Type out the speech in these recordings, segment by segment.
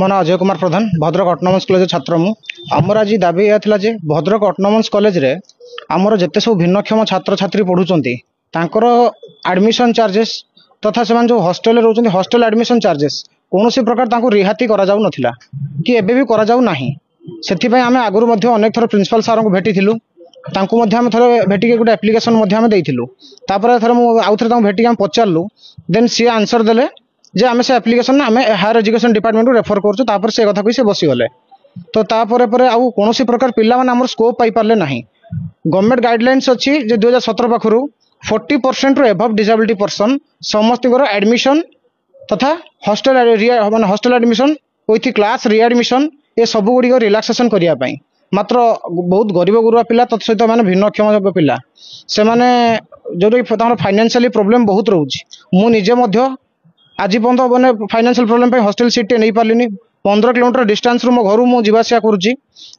मो ना अजय कुमार प्रधान Bhadrak autonomous college छात्र मु आमर आज दाबी यह जे भद्रक अटोनोमस कॉलेज रे आमर जिते सब भिन्नक्षम छात्र छात्री पढ़ुचंती तांकर एडमिशन चार्जेस तथा से जो हॉस्टल रोचंती हॉस्टल एडमिशन चार्जेस कौन सी प्रकार तांको रिहाती करा जाउ नथिला कि एबे भी करा जाउ नाही। सेथिपई आमे आगुरु मध्ये अनेक थर प्रिंसिपल सार को भेटिथिलु तांको मध्ये आमे थर भेटिके गोटे एप्लिकेशन मध्ये आमे देइथिलु तापर थर मु आउथरे तांको भेटिके आमे पचारलु देन सी आंसर देले जे आमे से एप्लिकेशन ना आमे हायर एजुकेशन डिपार्टमेंट को रेफर करछु तापर से कथा कहि से बसी गले तो तापर परे आउ कोनोसी प्रकार पिल्ला माने हमर स्कोप पाई पारले नाही। गवर्नमेंट गाइडलाइंस अछि जे 2017 पाखरु 40% रो एबव डिसेबिलिटी पर्सन समस्त एडमिशन तथा हॉस्टल माने hostel admission with class readmission ये सब गुड़ी रिलैक्सेशन करिया पई मात्र बहुत गरीब गुरुआ पिला तत् सहित माने भिन्नक्षम पिला से माने जो फाइनेंशियली प्रॉब्लम बहुत रोच मु निजे मध्य आज पर्यंत मैंने फाइनेंशियल प्रॉब्लम पे हॉस्टल सीट नहीं पार्ली 15 किलोमीटर डिस्टेंस रू मो घर मु जीवासिया करुच्ची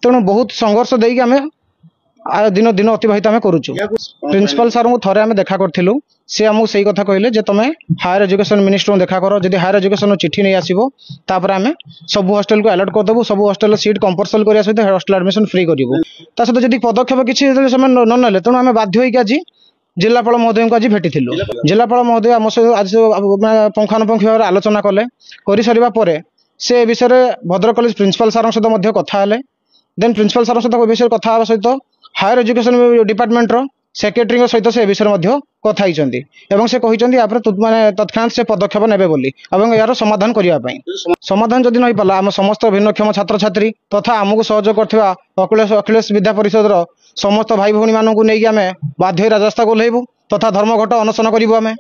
तेणु बहुत संघर्ष देकी आमे दिन दिन अतिबाहित आमे करूछु। प्रिंसिपल सर को थरे आमे देखा करथिलु से हमहु सही कथा कहले जे तमे हायर एजुकेशन मिनिस्टर को देखा करो जदि हायर एजुकेशन चिट्ठी नहीं आसीबो तापर आमे सब हॉस्टल को अलर्ट कर देबो सब हॉस्टल सीट कंपल्सरी करिया सहित हॉस्टल एडमिशन फ्री करिवो ता सहित जदि पदक्षेप किछि न नले तेणु आमे बाध्य होइक आज जिलापाल महोदय को आज भेटिथिलु। जिलापाल महोदय आम सहित आज पुंखानुपुंख भाव आलोचना कले कर सारिबा परे से विषय भद्रक कॉलेज प्रिंसिपल सर सहित कथा हेले देन प्रिंसिपल सर सहित विषय कथा हेबा सहित हायर एजुकेशन डिपार्टमेंट रो सेक्रेटरी सहित से विषय कथा होइचंती एवं से कहिचंती या माने तत्क्षणात से पदक्षेप नेबे बोली एवं यार समाधान करिया पई समाधान जदि नहीं पाला आम समस्त भिन्नक्षम छात्र छात्री तथा आमको सहयोग करथिबा अखिलेश विद्या परिषद रो समस्त भाई भौणी मानू नहीं आमे बाध्य राजस्था को ओह्लैबू तथा धर्मघट अनशन करूँ आमे।